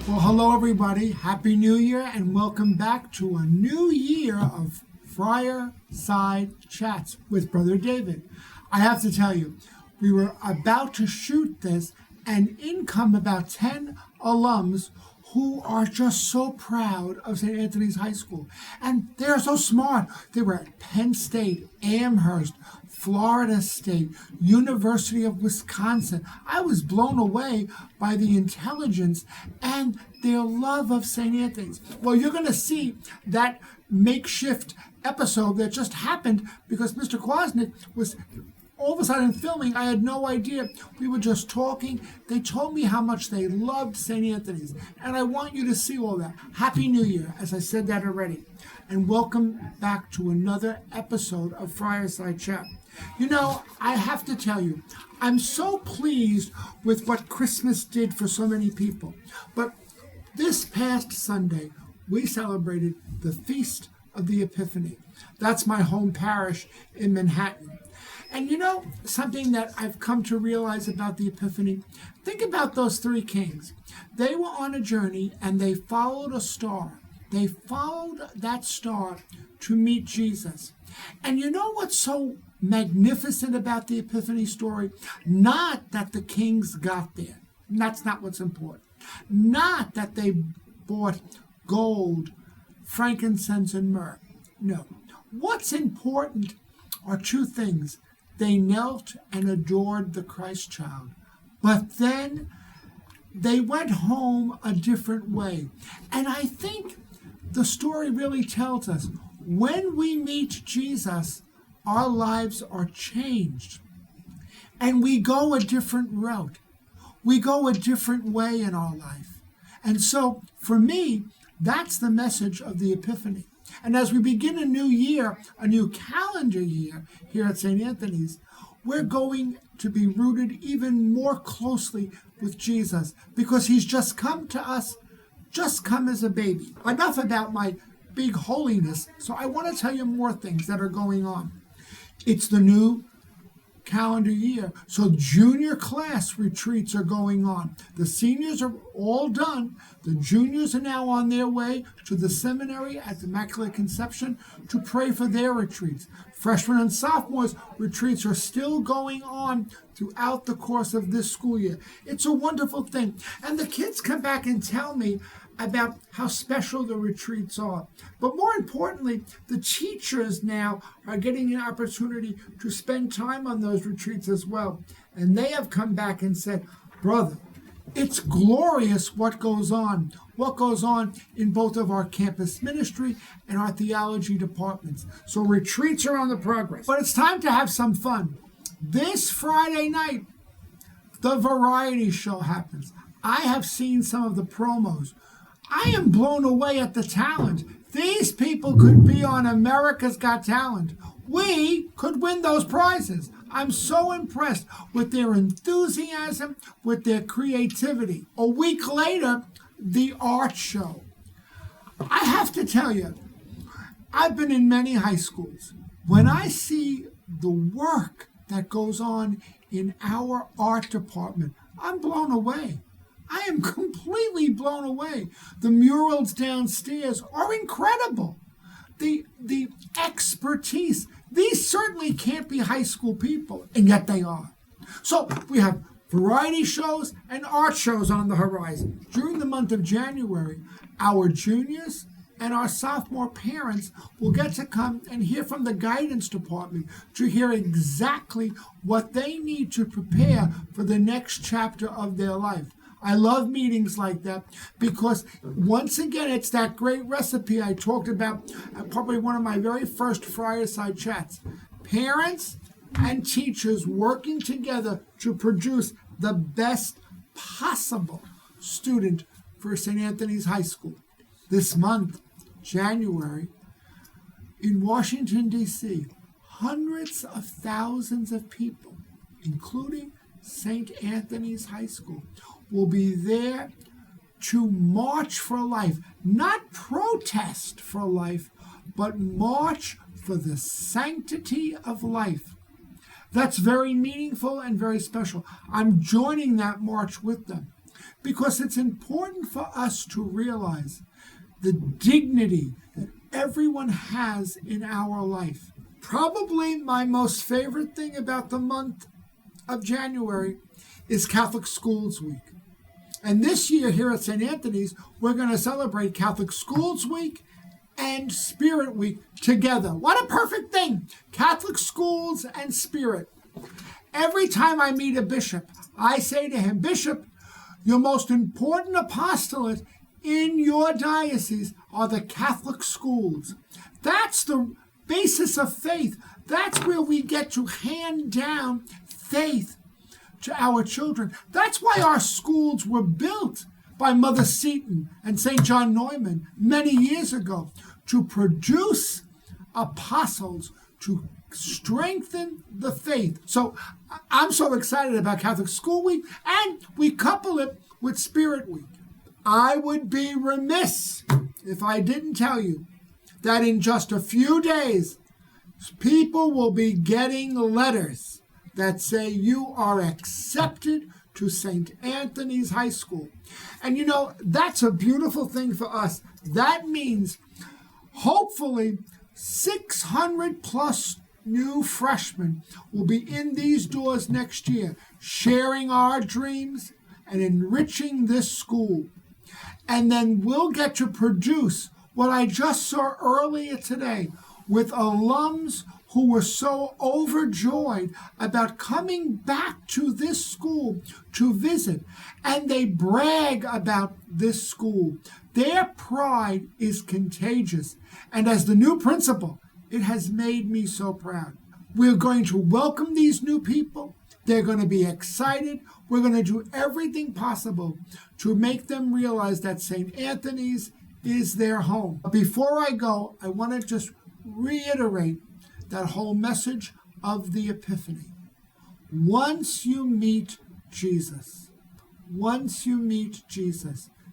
Well, hello everybody. Happy New Year and welcome back to a new year of Fireside Chats with Brother David. I have to tell you, we were about to shoot this and in come about 10 alums who are just so proud of St. Anthony's High School. And they're so smart. They were at Penn State, Amherst, Florida State, University of Wisconsin. I was blown away by the intelligence and their love of St. Anthony's. Well, you're going to see that makeshift episode that just happened because Mr. Kwasnick was all of a sudden filming. I had no idea. We were just talking. They told me how much they loved St. Anthony's. And I want you to see all that. Happy New Year, as I said that already. And welcome back to another episode of Fireside Chat. You know, I have to tell you, I'm so pleased with what Christmas did for so many people. But this past Sunday, we celebrated the Feast of the Epiphany. That's my home parish in Manhattan. And you know, something that I've come to realize about the Epiphany, think about those three kings. They were on a journey and they followed a star. They followed that star to meet Jesus. And you know what's so magnificent about the Epiphany story? Not that the kings got there. That's not what's important. Not that they bought gold, frankincense, and myrrh. No. What's important are two things. They knelt and adored the Christ child. But then they went home a different way. And I think the story really tells us when we meet Jesus, our lives are changed. And we go a different route. We go a different way in our life. And so, for me, that's the message of the Epiphany. And as we begin a new year, a new calendar year here at St. Anthony's, we're going to be rooted even more closely with Jesus because he's just come to us, just come as a baby. Enough about my big holiness, so I want to tell you more things that are going on. It's the new calendar year, so junior class retreats are going on. The seniors are all done. The juniors are now on their way to the seminary at the Immaculate Conception to pray for their retreats. Freshmen and sophomores retreats are still going on throughout the course of this school year. It's a wonderful thing. And the kids come back and tell me about how special the retreats are. But more importantly, the teachers now are getting an opportunity to spend time on those retreats as well. And they have come back and said, brother, it's glorious what goes on in both of our campus ministry and our theology departments. So retreats are on the progress. But it's time to have some fun. This Friday night, the variety show happens. I have seen some of the promos. I am blown away at the talent. These people could be on America's Got Talent. We could win those prizes. I'm so impressed with their enthusiasm, with their creativity. A week later, the art show. I have to tell you, I've been in many high schools. When I see the work that goes on in our art department, I'm blown away. I am completely blown away. The murals downstairs are incredible. The expertise. These certainly can't be high school people, and yet they are. So we have variety shows and art shows on the horizon. During the month of January, our juniors and our sophomore parents will get to come and hear from the guidance department to hear exactly what they need to prepare for the next chapter of their life. I love meetings like that because, once again, it's that great recipe I talked about at probably one of my very first Fireside Chats. Parents and teachers working together to produce the best possible student for St. Anthony's High School. This month, January, in Washington, D.C., hundreds of thousands of people, including St. Anthony's High School, will be there to march for life, not protest for life, but march for the sanctity of life. That's very meaningful and very special. I'm joining that march with them because it's important for us to realize the dignity that everyone has in our life. Probably my most favorite thing about the month of January is Catholic Schools Week. And this year here at St. Anthony's, we're going to celebrate Catholic Schools Week and Spirit Week together. What a perfect thing! Catholic schools and Spirit. Every time I meet a bishop, I say to him, Bishop, your most important apostolate in your diocese are the Catholic schools. That's the basis of faith. That's where we get to hand down faith to our children. That's why our schools were built by Mother Seton and St. John Neumann many years ago to produce apostles, to strengthen the faith. So I'm so excited about Catholic School Week, and we couple it with Spirit Week. I would be remiss if I didn't tell you that in just a few days, people will be getting letters that say you are accepted to St. Anthony's High School. And you know, that's a beautiful thing for us. That means hopefully 600 plus new freshmen will be in these doors next year, sharing our dreams and enriching this school. And then we'll get to produce what I just saw earlier today with alums who were so overjoyed about coming back to this school to visit. And they brag about this school. Their pride is contagious. And as the new principal, it has made me so proud. We're going to welcome these new people. They're going to be excited. We're going to do everything possible to make them realize that St. Anthony's is their home. Before I go, I want to just reiterate that whole message of the Epiphany. Once you meet Jesus,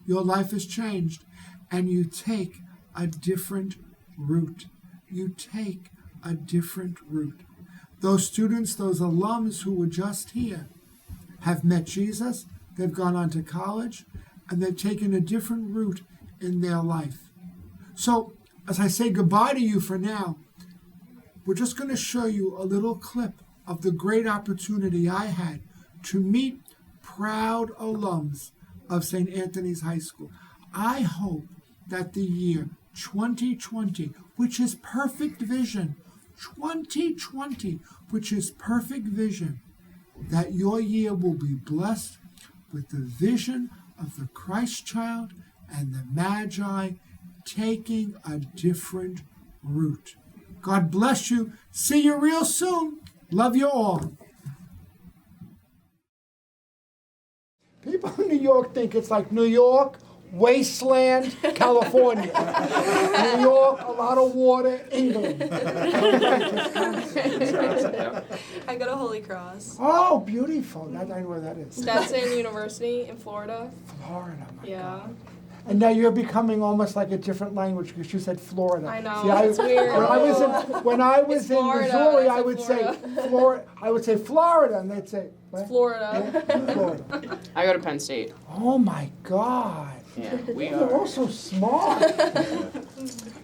your life is changed and you take a different route. You take a different route. Those students, those alums who were just here have met Jesus, they've gone on to college, and they've taken a different route in their life. So, as I say goodbye to you for now, we're just going to show you a little clip of the great opportunity I had to meet proud alums of St. Anthony's High School. I hope that the year 2020, which is perfect vision, 2020, which is perfect vision, that your year will be blessed with the vision of the Christ child and the Magi taking a different route. God bless you. See you real soon. Love you all. People in New York think it's like New York, wasteland, California. New York, a lot of water, England. I go to Holy Cross. Oh, beautiful. I know where that is. Stetson University in Florida. Florida, my Yeah. God. And now you're becoming almost like a different language because you said Florida. I know. See, it's weird. When I was in Florida. Missouri, I It's would Florida. say Florida. I would say Florida, and they'd say what? Florida. Yeah, Florida. I go to Penn State. Oh my God. Yeah, we You're are. all so smart.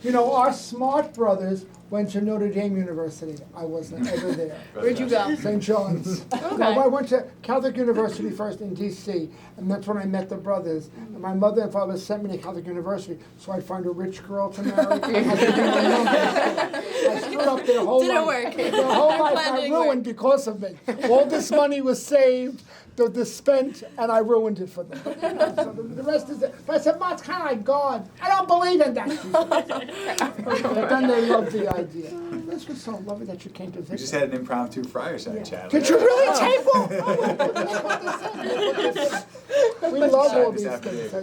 You know, our smart brothers went to Notre Dame University. I wasn't ever there. Where'd you go? St. John's. Okay. No, I went to Catholic University first in D.C., and that's when I met the brothers. And my mother and father sent me to Catholic University so I'd find a rich girl to marry. I stood up there whole Didn't life. work. The whole life Plan I didn't ruined because of me. All this money was saved, the spent, and I ruined it for them. So the rest is it. But I said, Ma, it's kind of like God. I don't believe in that. But then they loved the idea. This was so lovely that you came to visit. We just had an impromptu fireside chat. Did you really tape one? We love all these things.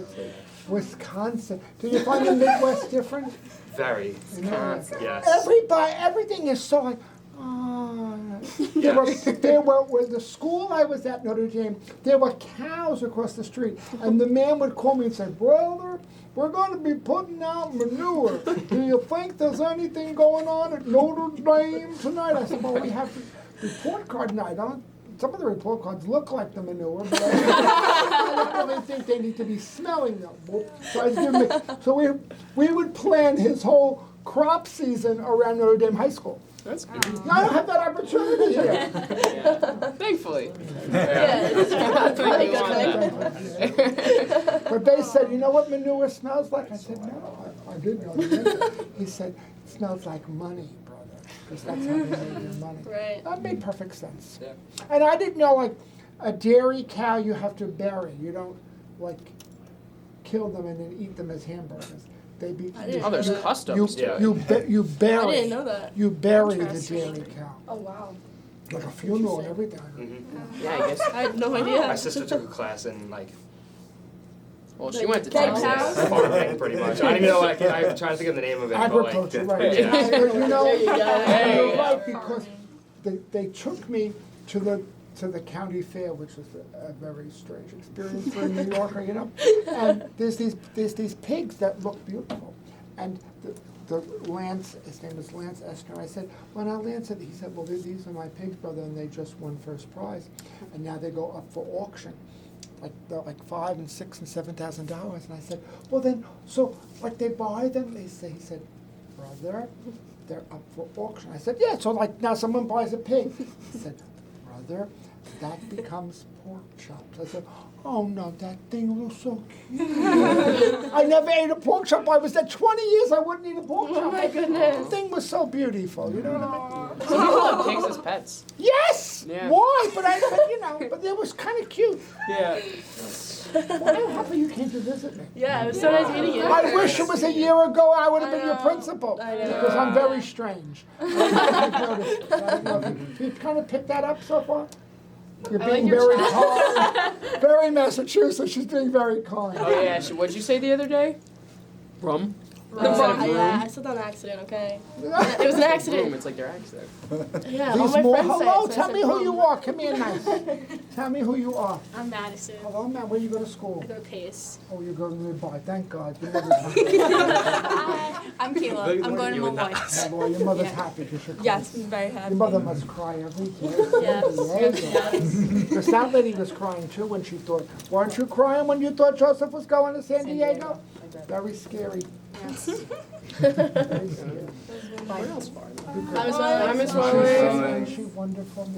Wisconsin. Do you find the Midwest different? Very. Wisconsin. Yes. Everything is so like, oh. There were, with the school I was at, Notre Dame, there were cows across the street. And the man would call me and say, brother, we're going to be putting out manure. Do you think there's anything going on at Notre Dame tonight? I said, well, we have report card night. some of the report cards look like the manure, but I don't really think they need to be smelling them. So we would plan his whole crop season around Notre Dame High School. That's good. I don't have that opportunity here. Thankfully. Yeah, it's Thankfully, really you want good. that. But they said, you know what manure smells like? I said, no, I didn't know. The answer. He said, it smells like money, brother, because that's how they made your money. Right. That made perfect sense. Yeah. And I didn't know, like, a dairy cow you have to bury. You don't, like, kill them and then eat them as hamburgers. They be, I didn't Oh, there's know that. customs to it. you bury. I didn't know that. You bury the Interesting. dairy cow. Oh, wow. Like a funeral and everything. Yeah, I guess. I had no My idea. sister took a class in like Well, she went to Dead Texas. cows? farming, pretty much. I don't even know. I'm trying to think of the name of it. But Agriculture, like, right. Yeah. You know, There you go. Hey. you're right, because they took me to the county fair, which was a very strange experience for a New Yorker, you know. And there's these pigs that look beautiful, and the Lance, his name is Lance Estner. I said, well, now Lance, he said, well, these are my pigs, brother, and they just won first prize, and now they go up for auction. They're like $5,000 and $6,000 and $7,000, and I said, well then, so like they buy them. He said, brother, they're up for auction. I said, yeah. So like now someone buys a pig. He said, brother, that becomes pork chops. I said, oh no, that thing looks so cute. I never ate a pork chop. I was there 20 years. I wouldn't eat a pork chop. Oh my goodness. The thing was so beautiful. You know what I mean? Some people have pigs as pets. Yes. Yeah. Why? But but it was kind of cute. Yeah. Well, I'm happy you came to visit me. Yeah, it was so nice meeting you. I wish it was a year ago. I would have been your know. principal I know. because I'm very strange. I've noticed it. I don't know if you kind of picked that up so far. You're I like being your very kind, very Massachusetts. She's being very kind. Oh yeah. What'd you say the other day? Rum. Yeah, I said that on accident, okay? It was an Room. accident. It's like their accident. Yeah, all These my more. friends said Hello, it, so I tell said me who boom. you are. Come here, nice. Tell me who you are. I'm Madison. Hello, man. Where you go to school? I go to Pace. Oh, you're going nearby. Thank God. Your mother's happy. I'm Kayla. I'm going to Milwaukee. Oh, boy, your mother's happy because you're close. Yes, I'm very happy. Your mother must cry every day. Yes. Because that lady was crying too when she thought, weren't you crying when you thought Joseph was going to San Diego? Very scary. Very scary. Where else far? I Miss She's Wally. so wonderful.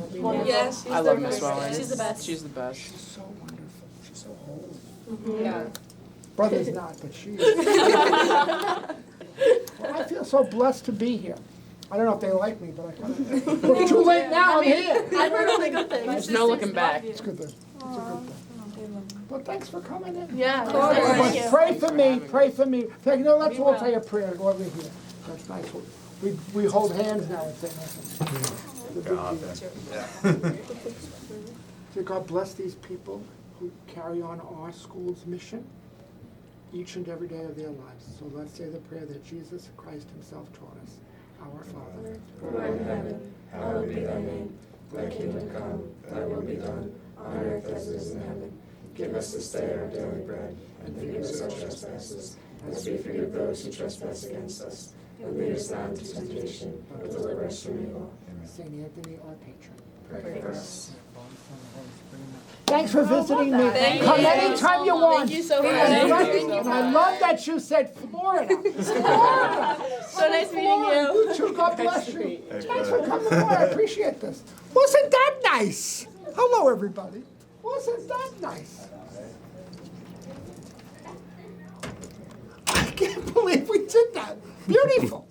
Yes, she's I love Miss Wally. She's the best. She's the best. She's so wonderful. She's so whole. Yeah. Brother's not, but she is. Well, I feel so blessed to be here. I don't know if they like me, but I kind of. It's too late now. I'm here. I've heard only good things. There's no looking back. It's good. It's a good thing. Well, thanks for coming in. Yeah, of But course. pray for me. Pray for me. You know, let's all say a prayer while we're here. That's nice. We hold hands now and say nothing. So God bless these people who carry on our school's mission each and every day of their lives. So let's say the prayer that Jesus Christ himself taught us. Our Father, who art in heaven, hallowed be thy name. Thy kingdom come, thy will be done, on earth as it is in heaven. Give us this day our daily bread, and forgive us our trespasses, as we forgive those who trespass against us. And lead us not into temptation, but deliver us from evil. Saint Anthony, our patron. Pray for us. Thanks for visiting me. Thank Come you. anytime you want. Thank you so much. And Thank you. I love that you said Florida. Florida. So nice meeting Florida. you. You too. God bless you. Thanks for coming by. I appreciate this. Wasn't that nice? Hello, everybody. Wasn't that nice? I can't believe we did that. Beautiful.